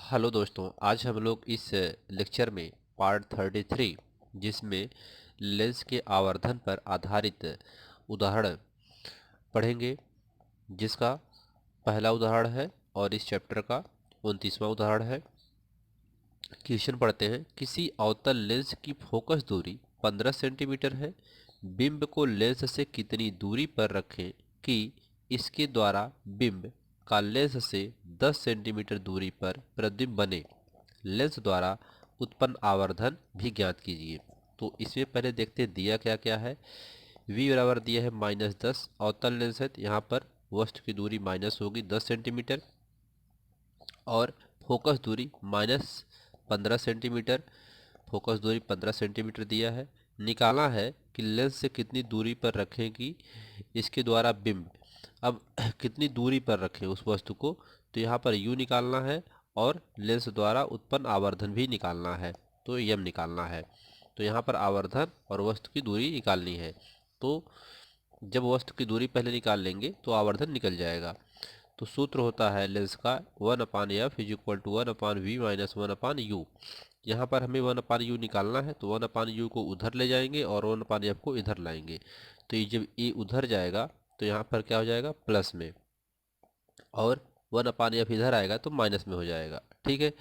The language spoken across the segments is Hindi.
हेलो दोस्तों, आज हम लोग इस लेक्चर में पार्ट 33 जिसमें लेंस के आवर्धन पर आधारित उदाहरण पढ़ेंगे, जिसका पहला उदाहरण है और इस चैप्टर का 29वां उदाहरण है। क्वेश्चन पढ़ते हैं। किसी अवतल लेंस की फोकस दूरी 15 सेंटीमीटर है। बिंब को लेंस से कितनी दूरी पर रखें कि इसके द्वारा बिंब का लेंस से 10 सेंटीमीटर दूरी पर प्रतिबिंब बने। लेंस द्वारा उत्पन्न आवर्धन भी ज्ञात कीजिए। तो इसमें पहले देखते हैं दिया क्या क्या है। v बराबर दिया है -10। अवतल लेंस है तो यहाँ पर वस्तु की दूरी माइनस होगी 10 सेंटीमीटर और फोकस दूरी -15 सेंटीमीटर। फोकस दूरी 15 सेंटीमीटर दिया है। निकालना है कि लेंस से कितनी दूरी पर रखें कि इसके द्वारा बिंब। अब कितनी दूरी पर रखें उस वस्तु को, तो यहाँ पर u निकालना है और लेंस द्वारा उत्पन्न आवर्धन भी निकालना है, तो m निकालना है। तो यहाँ पर आवर्धन और वस्तु की दूरी निकालनी है। तो जब वस्तु की दूरी पहले निकाल लेंगे तो आवर्धन निकल जाएगा। तो सूत्र होता है लेंस का 1/f is equal to 1/v minus 1/u। यहाँ पर हमें 1/u निकालना है तो 1/u को उधर ले जाएंगे और 1/f को इधर लाएंगे। तो ये जब ए उधर जाएगा तो यहाँ पर क्या हो जाएगा, प्लस में, और 1/f इधर आएगा तो माइनस में हो जाएगा। ठीक है।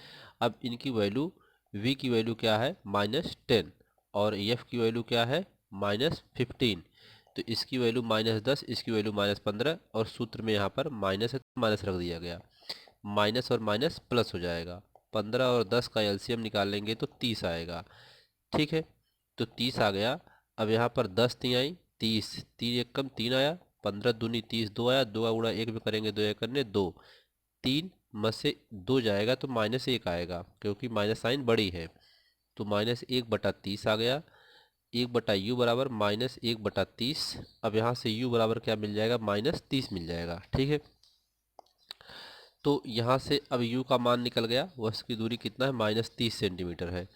अब इनकी वैल्यू, v की वैल्यू क्या है -10 और f की वैल्यू क्या है -15। तो इसकी वैल्यू -10, इसकी वैल्यू -15 और सूत्र में यहाँ पर माइनस है तो माइनस रख दिया गया। माइनस और माइनस प्लस हो जाएगा। 15 और 10 का एलसीएम निकालेंगे तो 30 आएगा। ठीक है, तो 30 आ गया। अब यहाँ पर 10 तीन आई 30, 3 एक कम 3 आया, 15 दूनी 30, 2 आया, 2 का गुणा 1 में करेंगे, 2 एक करने 2, 3 में से 2 जाएगा तो -1 आएगा क्योंकि माइनस साइन बड़ी है। तो -1/30 आ गया। 1/u बराबर -1/30। अब यहाँ से u बराबर क्या मिल जाएगा, -30 मिल जाएगा। ठीक है, तो यहाँ से अब u का मान निकल गया। वस्तु की दूरी कितना है, -30 सेंटीमीटर है।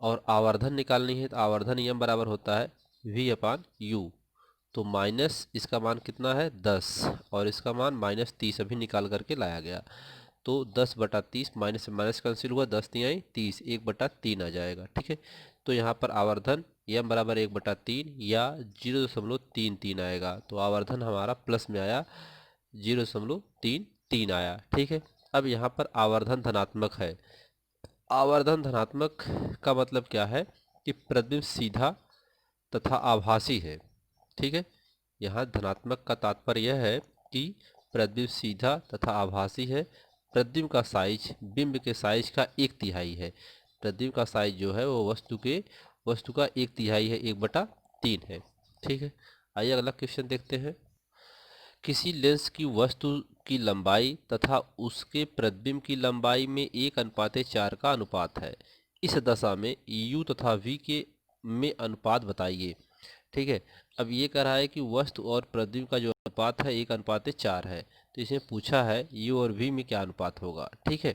और आवर्धन निकालनी है तो आवर्धन m बराबर होता है v/u। तो माइनस इसका मान कितना है 10 और इसका मान -30 अभी निकाल करके लाया गया। तो 10/30 माइनस से माइनस कैंसिल हुआ, 10 तीन आई 30, 1/3 आ जाएगा। ठीक है, तो यहाँ पर आवर्धन m बराबर 1/3 या 0.33 आएगा। तो आवर्धन हमारा प्लस में आया, 0.33 आया। ठीक है, अब यहाँ पर आवर्धन धनात्मक है। आवर्धन धनात्मक का मतलब क्या है कि प्रतिबिंब सीधा तथा आभासी है। ठीक है, यहाँ धनात्मक का तात्पर्य यह है कि प्रतिबिंब सीधा तथा आभासी है। प्रतिबिंब का साइज बिंब के साइज का 1/3 है। प्रतिबिंब का साइज जो है वो वस्तु का 1/3 है, 1/3 है। ठीक है, आइए अगला क्वेश्चन देखते हैं। किसी लेंस की वस्तु की लंबाई तथा उसके प्रतिबिंब की लंबाई में 1:4 का अनुपात है। इस दशा में u तथा v के में अनुपात बताइए। ठीक है, अब ये कह रहा है कि वस्तु और प्रतिबिंब का जो अनुपात है 1:4 है। तो इसमें पूछा है u और v में क्या अनुपात होगा। ठीक है,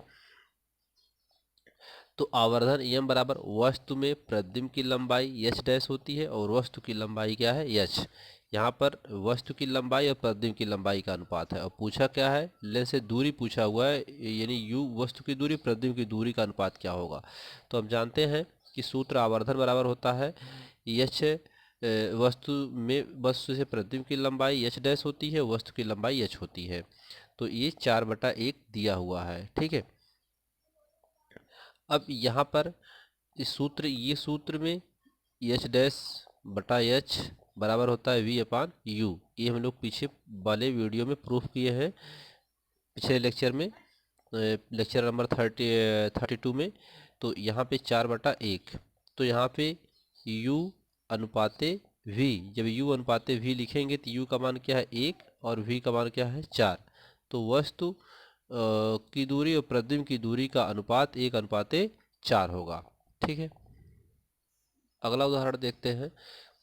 तो आवर्धन m बराबर वस्तु में प्रतिबिंब की लंबाई h डैश होती है और वस्तु की लंबाई क्या है h। यहाँ पर वस्तु की लंबाई और प्रतिबिंब की लंबाई का अनुपात है। और पूछा क्या है, लेंस से दूरी पूछा हुआ है, यानी u वस्तु की दूरी प्रतिबिंब की दूरी का अनुपात क्या होगा। तो हम जानते हैं कि सूत्र आवर्धन बराबर होता है h, वस्तु से प्रतिबिंब की लंबाई h डैश होती है, वस्तु की लंबाई h होती है। तो ये 4/1 दिया हुआ है। ठीक है, अब यहाँ पर ये सूत्र में एच डैश बटा एच बराबर होता है v/u। ये हम लोग पीछे वाले वीडियो में प्रूफ किए हैं, पिछले लेक्चर में, लेक्चर नंबर 32 में। तो यहाँ पे 4/1, तो यहाँ पे u अनुपाते v, जब u अनुपाते v लिखेंगे तो u का मान क्या है 1 और v का मान क्या है 4। तो वस्तु की दूरी और प्रतिबिंब की दूरी का अनुपात 1:4 होगा। ठीक है, अगला उदाहरण देखते हैं।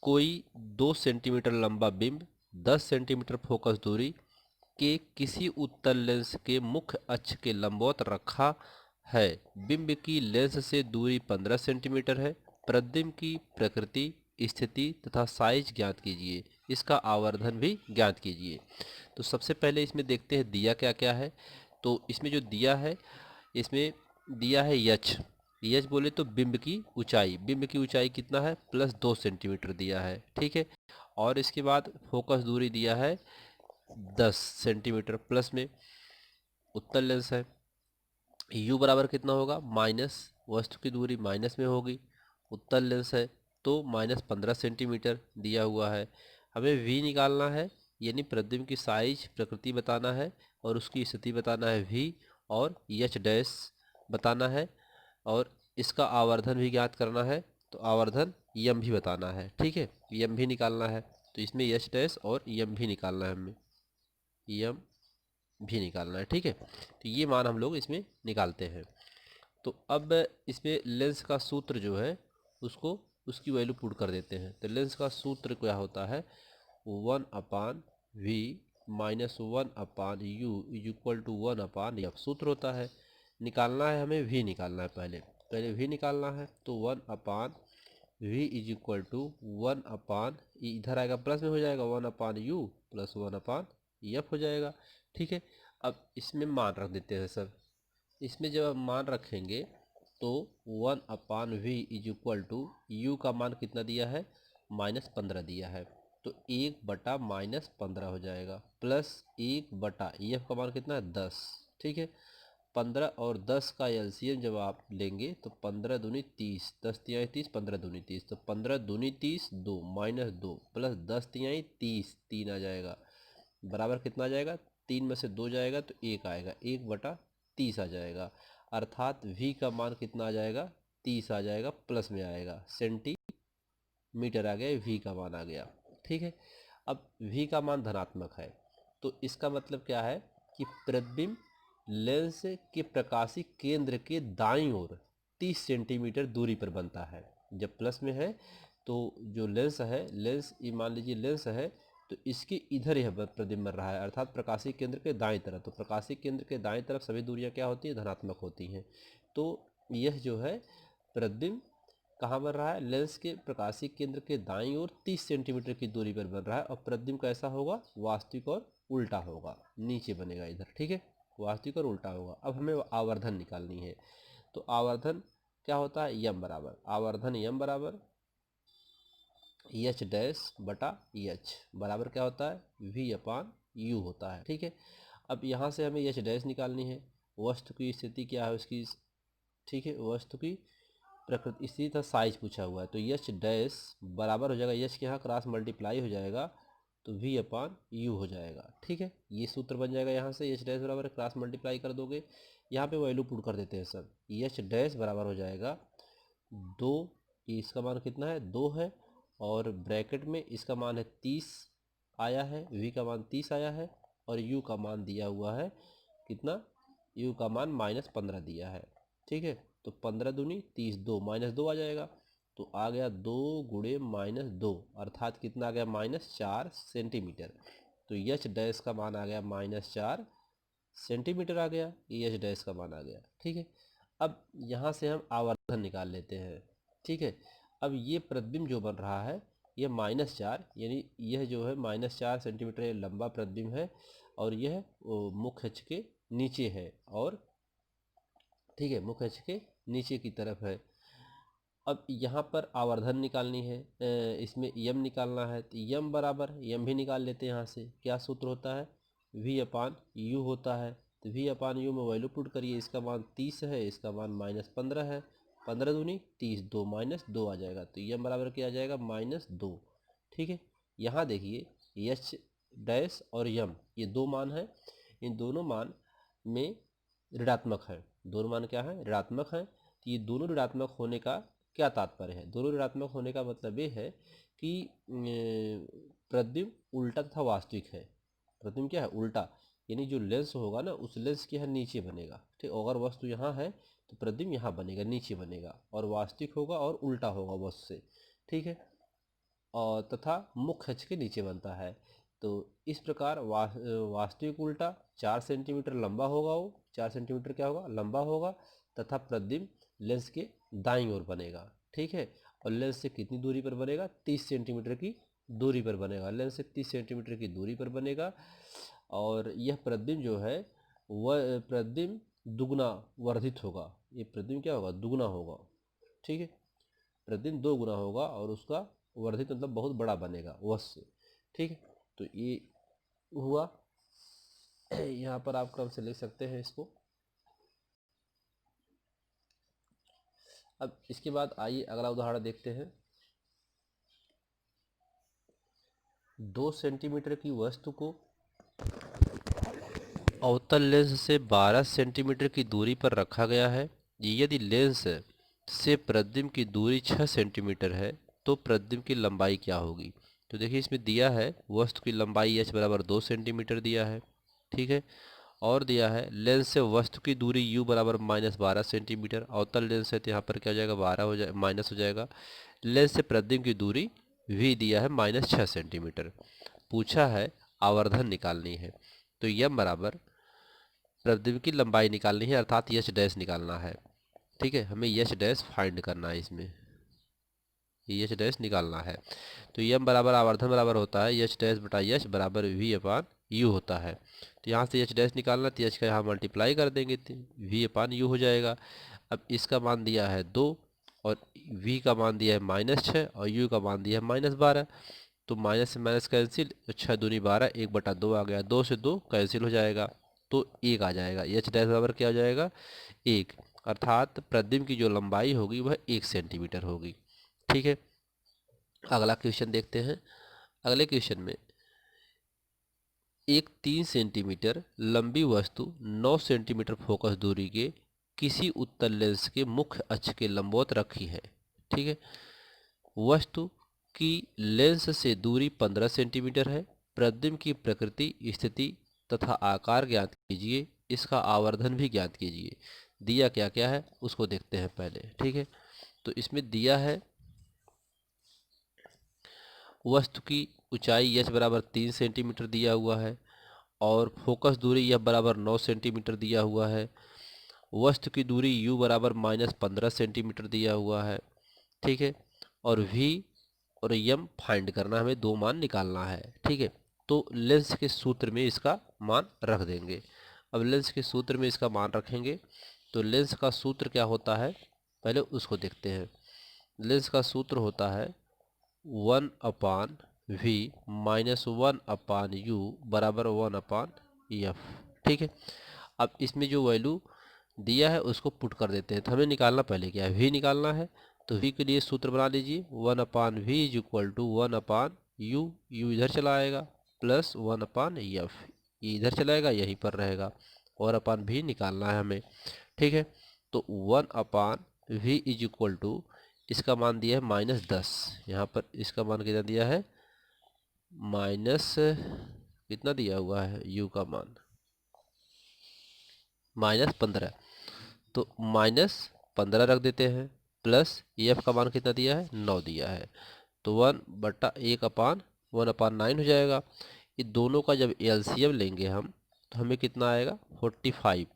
कोई 2 सेंटीमीटर लंबा बिंब 10 सेंटीमीटर फोकस दूरी के किसी उत्तल लेंस के मुख्य अक्ष के लंबवत रखा है। बिंब की लेंस से दूरी 15 सेंटीमीटर है। प्रतिबिंब की प्रकृति, स्थिति तथा साइज ज्ञात कीजिए। इसका आवर्धन भी ज्ञात कीजिए। तो सबसे पहले इसमें देखते हैं दिया क्या क्या है। तो इसमें जो दिया है, इसमें दिया है यच। यच बोले तो बिंब की ऊंचाई, बिंब की ऊंचाई कितना है, +2 सेंटीमीटर दिया है, ठीक है। और इसके बाद फोकस दूरी दिया है 10 सेंटीमीटर प्लस में। उत्तल लेंस है, u बराबर कितना होगा, माइनस, वस्तु की दूरी माइनस में होगी। उत्तल लेंस है तो -15 सेंटीमीटर दिया हुआ है। हमें v निकालना है, यानी प्रतिबिंब की साइज प्रकृति बताना है और उसकी स्थिति बताना है v, और एच डैश बताना है, और इसका आवर्धन भी ज्ञात करना है, तो आवर्धन यम भी बताना है, ठीक है। यम भी निकालना है, तो इसमें एच डैश और यम भी निकालना है, हमें यम भी निकालना है, ठीक है। तो ये मान हम लोग इसमें निकालते हैं। तो अब इसमें लेंस का सूत्र जो है उसको, उसकी वैल्यू पुट कर देते हैं। तो लेंस का सूत्र क्या होता है, 1/v minus 1/u is equal to 1/f सूत्र होता है। निकालना है हमें v निकालना है, पहले पहले v निकालना है, तो 1/v इज इक्वल टू 1 इधर आएगा प्लस में हो जाएगा, 1/u प्लस 1/f हो जाएगा, ठीक है। अब इसमें मान रख देते हैं सब। इसमें जब हम मान रखेंगे तो 1/v is equal to you का मान कितना दिया है, -15 दिया है, तो 1/-15 हो जाएगा, प्लस 1/, एफ का मान कितना है 10, ठीक है। 15 और 10 का एलसीएम जब आप लेंगे तो 15 दूनी 30, 10 तिहाई 30, 15 दूनी 30, तो 15 दूनी 30, 2 -2 प्लस 10 तिहाई 30, 3 आ जाएगा, बराबर कितना आ जाएगा, 3 में से 2 जाएगा तो 1 आएगा, 1/30 आ जाएगा। अर्थात v का मान कितना आ जाएगा, 30 आ जाएगा, प्लस में आएगा, सेंटीमीटर आ गया, v का मान आ गया, ठीक है। अब v का मान धनात्मक है, तो इसका मतलब क्या है कि प्रतिबिंब लेंस के प्रकाशी केंद्र के दाईं ओर 30 सेंटीमीटर दूरी पर बनता है। जब प्लस में है तो जो लेंस है, लेंस ये मान लीजिए लेंस है, तो इसके इधर यह प्रतिबिंब बन रहा है, अर्थात प्रकाशी केंद्र के दाएं तरफ। तो प्रकाशी केंद्र के दाएं तरफ सभी दूरियां क्या होती है, धनात्मक होती हैं। तो यह जो है प्रतिबिंब कहाँ बन रहा है, लेंस के प्रकाशी केंद्र के दाईं ओर 30 सेंटीमीटर की दूरी पर बन रहा है, और प्रतिबिंब कैसा होगा, वास्तविक और उल्टा होगा, नीचे बनेगा इधर, ठीक है, वास्तविक और उल्टा होगा। अब हमें आवर्धन निकालनी है, तो आवर्धन क्या होता है, यम बराबर, आवर्धन यम बराबर एच डैश बटा एच बराबर क्या होता है, v/u होता है, ठीक है। अब यहाँ से हमें एच डैश निकालनी है, वस्तु की स्थिति क्या है उसकी, ठीक है, वस्तु की प्रकृति स्थिति था, साइज पूछा हुआ है, तो एच डैश बराबर हो जाएगा, एच के यहाँ क्रॉस मल्टीप्लाई हो जाएगा तो v/u हो जाएगा, ठीक है। ये सूत्र बन जाएगा, यहाँ से एच डैश बराबर क्रॉस मल्टीप्लाई कर दोगे, यहाँ पे वैल्यू पुट कर देते हैं सब। एच डैश बराबर हो जाएगा 2, इसका मान कितना है, 2 है, और ब्रैकेट में इसका मान है 30 आया है, v का मान 30 आया है, और u का मान दिया हुआ है कितना, u का मान -15 दिया है, ठीक है। तो 15 दूनी 30, 2 -2 आ जाएगा, तो आ गया 2 गुणे -2, अर्थात कितना आ गया, -4 सेंटीमीटर। तो एच डैश का मान आ गया -4 सेंटीमीटर आ गया, एच डैश का मान आ गया, ठीक है। अब यहाँ से हम आवर्धन निकाल लेते हैं, ठीक है। अब ये प्रतिबिंब जो बन रहा है ये -4, यानी यह जो है -4 सेंटीमीटर ये लंबा प्रतिबिंब है, और यह मुख्य अक्ष के नीचे है, और ठीक है, मुख्य अक्ष के नीचे की तरफ है। अब यहाँ पर आवर्धन निकालनी है, इसमें यम निकालना है, तो यम बराबर, यम भी निकाल लेते हैं यहाँ से, क्या सूत्र होता है, v/u होता है। तो v/u में वैल्यू पुट करिए, इसका मान 30 है, इसका मान -15 है, 15 दूनी 30, 2 -2 आ जाएगा, तो यम बराबर क्या आ जाएगा, -2, ठीक है। यहाँ देखिए एच डैश और यम ये दो मान है, इन दोनों मान में ऋणात्मक है, दोनों मान क्या है, ऋणात्मक है। तो ये दोनों ऋणात्मक होने का क्या तात्पर्य है, दोनों ऋणात्मक होने का मतलब ये है कि प्रतिबिंब उल्टा तथा वास्तविक है। प्रतिबिंब क्या है, उल्टा, यानी जो लेंस होगा ना उस लेंस के यहाँ नीचे बनेगा, ठीक। अगर वस्तु यहाँ है तो प्रतिबिंब यहाँ बनेगा, नीचे बनेगा, और वास्तविक होगा और उल्टा होगा वस्तु से, ठीक है, और तथा मुख्य अक्ष के नीचे बनता है। तो इस प्रकार वास्तविक उल्टा 4 सेंटीमीटर लंबा होगा, वो 4 सेंटीमीटर क्या होगा, लंबा होगा, तथा प्रतिबिंब लेंस के दाईं ओर बनेगा, ठीक है। और लेंस से कितनी दूरी पर बनेगा, 30 सेंटीमीटर की दूरी पर बनेगा, लेंस से 30 सेंटीमीटर की दूरी पर बनेगा। और यह प्रतिबिंब जो है वह प्रतिबिंब दुगना वर्धित होगा, ये प्रतिबिंब क्या होगा, दुगना होगा। ठीक है, प्रतिबिंब 2 गुना होगा और उसका वर्धित मतलब बहुत बड़ा बनेगा वश से। ठीक है, तो ये हुआ। यहाँ पर आप क्रम से लिख सकते हैं इसको। अब इसके बाद आइए अगला उदाहरण देखते हैं। 2 सेंटीमीटर की वस्तु को अवतल लेंस से 12 सेंटीमीटर की दूरी पर रखा गया है। यदि लेंस से प्रतिबिंब की दूरी 6 सेंटीमीटर है तो प्रतिबिंब की लंबाई क्या होगी। तो देखिए इसमें दिया है वस्तु की लंबाई h बराबर 2 सेंटीमीटर दिया है। ठीक है, और दिया है लेंस से वस्तु की दूरी u बराबर -12 सेंटीमीटर। अवतल लेंस है तो यहाँ पर क्या हो जाएगा, 12 हो जाए माइनस हो जाएगा। लेंस से प्रतिबिंब की दूरी v दिया है -6 सेंटीमीटर। पूछा है आवर्धन निकालनी है, तो यम बराबर प्रतिबिंब की लंबाई निकालनी है, अर्थात यच डैश निकालना है। ठीक है, हमें यच डैश फाइंड करना है, इसमें यच डैश निकालना है। तो यम बराबर आवर्धन बराबर होता है यच डैश बटा यच बराबर वी अपान यू होता है। तो यहाँ से यच डैश निकालना, तो यच का यहाँ मल्टीप्लाई कर देंगे तो वी अपान यू हो जाएगा। अब इसका मान दिया है 2 और वी का मान दिया है -6 और यू का मान दिया है -12। तो माइनस से माइनस कैंसिल, 6 दूनी 12, 1/2 आ गया, 2 से 2 कैंसिल हो जाएगा तो 1 आ जाएगा। एच डैश बराबर क्या हो जाएगा, 1, अर्थात प्रतिबिंब की जो लंबाई होगी वह 1 सेंटीमीटर होगी। ठीक है, अगला क्वेश्चन देखते हैं। अगले क्वेश्चन में एक 3 सेंटीमीटर लंबी वस्तु 9 सेंटीमीटर फोकस दूरी के किसी उत्तल लेंस के मुख्य अक्ष के लंबवत रखी है। ठीक है, वस्तु की लेंस से दूरी 15 सेंटीमीटर है। प्रतिबिंब की प्रकृति, स्थिति तथा आकार ज्ञात कीजिए, इसका आवर्धन भी ज्ञात कीजिए। दिया क्या क्या है उसको देखते हैं पहले। ठीक है, तो इसमें दिया है वस्तु की ऊंचाई h बराबर 3 सेंटीमीटर दिया हुआ है और फोकस दूरी यह बराबर 9 सेंटीमीटर दिया हुआ है। वस्तु की दूरी u बराबर -15 सेंटीमीटर दिया हुआ है। ठीक है, और v और यम फाइंड करना, हमें 2 मान निकालना है। ठीक है, तो लेंस के सूत्र में इसका मान रख देंगे। अब लेंस के सूत्र में इसका मान रखेंगे तो लेंस का सूत्र क्या होता है पहले उसको देखते हैं। लेंस का सूत्र होता है 1/v -1/u बराबर 1/f। ठीक है, अब इसमें जो वैल्यू दिया है उसको पुट कर देते हैं। तो हमें निकालना पहले क्या है, v निकालना है। तो v के लिए सूत्र बना लीजिए 1/v = 1/u, u इधर चला आएगा, प्लस 1/f, ये इधर चलाएगा यहीं पर रहेगा, और अपान v निकालना है हमें। ठीक है, तो 1/v = इसका मान दिया है -10। यहाँ पर इसका मान कितना दिया है, माइनस कितना दिया हुआ है, u का मान -15, तो -15 रख देते हैं, प्लस एफ का मान कितना दिया है, 9 दिया है, तो 1/1/9 हो जाएगा। ये दोनों का जब एलसीएम लेंगे हम तो हमें कितना आएगा 45।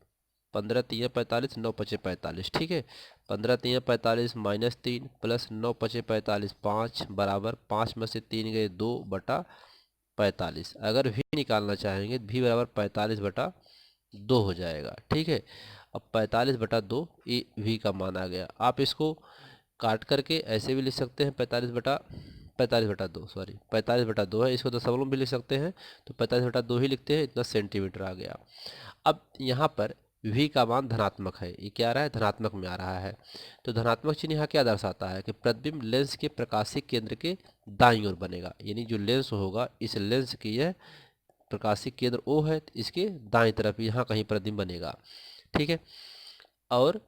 15 3 45, 9 5 45। ठीक है, 15 3 45 -3 प्लस 9 5 45, 5 बराबर 5 में से 3 गए 2/45। अगर भी निकालना चाहेंगे भी बराबर 45/2 हो जाएगा। ठीक है, अब 45/2 ये v का मान आ गया। आप इसको काट करके ऐसे भी लिख सकते हैं, 45/2 सॉरी 45/2 है, इसको दशमलव भी लिख सकते हैं, तो 45/2 ही लिखते हैं, इतना सेंटीमीटर आ गया। अब यहाँ पर v का मान धनात्मक है, ये क्या आ रहा है, धनात्मक में आ रहा है। तो धनात्मक चिन्ह यहाँ क्या दर्शाता है कि प्रतिबिंब लेंस के प्रकाशीय केंद्र के दाईं ओर बनेगा, यानी जो लेंस होगा इस लेंस की यह प्रकाशीय केंद्र O है, तो इसके दाएं तरफ यहाँ कहीं प्रतिबिंब बनेगा। ठीक है, और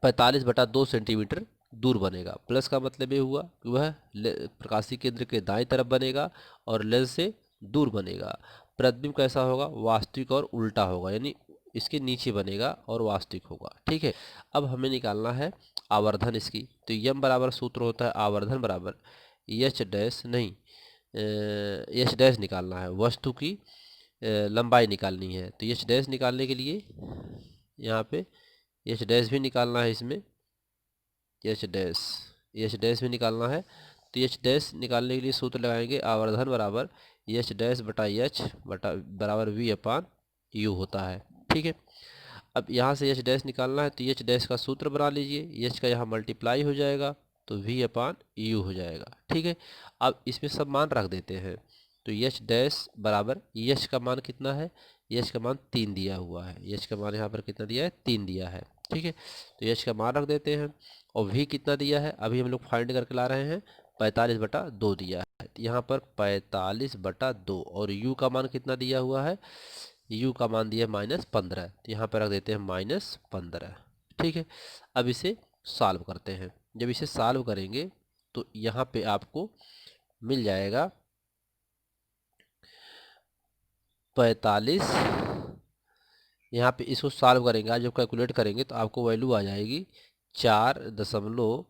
45/2 सेंटीमीटर दूर बनेगा। प्लस का मतलब ये हुआ कि वह प्रकाशीय केंद्र के दाएं तरफ बनेगा और लेंस से दूर बनेगा। प्रतिबिंब कैसा होगा, वास्तविक और उल्टा होगा, यानी इसके नीचे बनेगा और वास्तविक होगा। ठीक है, अब हमें निकालना है आवर्धन इसकी। तो यम बराबर सूत्र होता है आवर्धन बराबर एच डैश नहीं एच डैश निकालना है, वस्तु की लंबाई निकालनी है। तो एच डैश निकालने के लिए यहाँ पे एच डैश भी निकालना है, इसमें एच डैश भी निकालना है। तो एच डैश निकालने के लिए सूत्र लगाएंगे आवर्धन बराबर एच डैश बटा एच बटा बराबर v/u होता है। ठीक है, अब यहाँ से एच डैश निकालना है तो एच डैश का सूत्र बना लीजिए, एच का यहाँ मल्टीप्लाई हो जाएगा तो वी अपान यू हो जाएगा। ठीक है, अब इसमें सब मान रख देते हैं तो एच डैश बराबर एच का मान कितना है, एच का मान 3 दिया हुआ है, एच का मान यहाँ पर कितना दिया है 3 दिया है। ठीक है, तो एच का मान रख देते हैं और वी कितना दिया है अभी हम लोग फाइंड करके ला रहे हैं 45/2 दिया है, तो यहाँ पर 45/2 और u का मान कितना दिया हुआ है, u का मान दिया है -15, तो यहाँ पर रख देते हैं -15। ठीक है, अब इसे सॉल्व करते हैं, जब इसे सॉल्व करेंगे तो यहाँ पे आपको मिल जाएगा 45, यहाँ पे इसको सॉल्व करेंगे आज जब कैलकुलेट करेंगे तो आपको वैल्यू आ जाएगी 4.5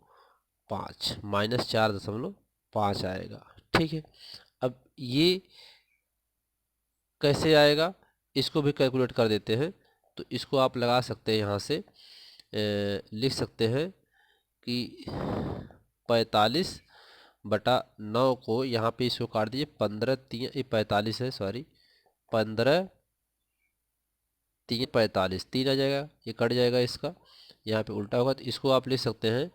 -4.5 आएगा। ठीक है, अब ये कैसे आएगा इसको भी कैलकुलेट कर देते हैं, तो इसको आप लगा सकते हैं यहाँ से लिख सकते हैं कि 45/9 को यहाँ पे इसको काट दीजिए, 15×3 45 है, सॉरी 15×3 = 45, 3 आ जाएगा, ये कट जाएगा, इसका यहाँ पे उल्टा होगा तो इसको आप लिख सकते हैं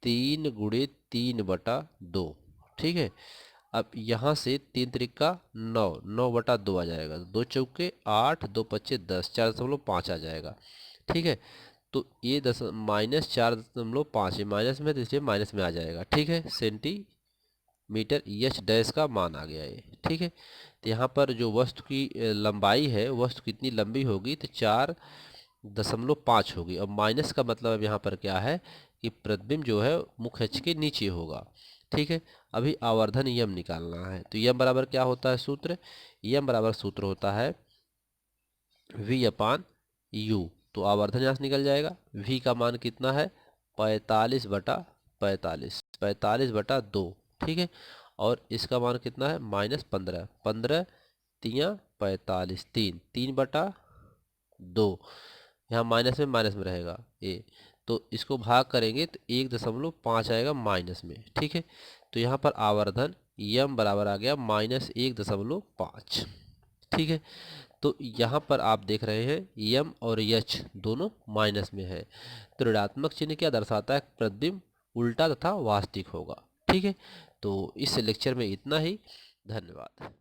3×3/2। ठीक है, अब यहाँ से 3×3 = 9, 9/2 आ जाएगा, 2 चौके 8, 2 पच्चे 10, 4.5 आ जाएगा। ठीक है, तो ये -4.5 माइनस में तो इसलिए माइनस में आ जाएगा। ठीक है, सेंटीमीटर एच डैश का मान आ गया ये। ठीक है, तो यहाँ पर जो वस्तु की लंबाई है, वस्तु कितनी लंबी होगी तो 4.5 होगी, और माइनस का मतलब अब यहाँ पर क्या है कि प्रतिबिंब जो है मुख्य अक्ष के नीचे होगा। ठीक है, अभी आवर्धन यम निकालना है तो यम बराबर क्या होता है सूत्र, यम बराबर सूत्र होता है v अपान यू, तो आवर्धन यहाँ से निकल जाएगा, v का मान कितना है 45/45, 45/2। ठीक है, और इसका मान कितना है -15, 15×3 = 45, 3/2, यहाँ माइनस में रहेगा ए, तो इसको भाग करेंगे तो 1.5 आएगा माइनस में। ठीक है, तो यहाँ पर आवर्धन यम बराबर आ गया -1.5। ठीक है, तो यहाँ पर आप देख रहे हैं यम और यच दोनों माइनस में है, तो ऋणात्मक चिन्ह क्या दर्शाता है, प्रतिबिंब उल्टा तथा वास्तविक होगा। ठीक है, तो इस लेक्चर में इतना ही, धन्यवाद।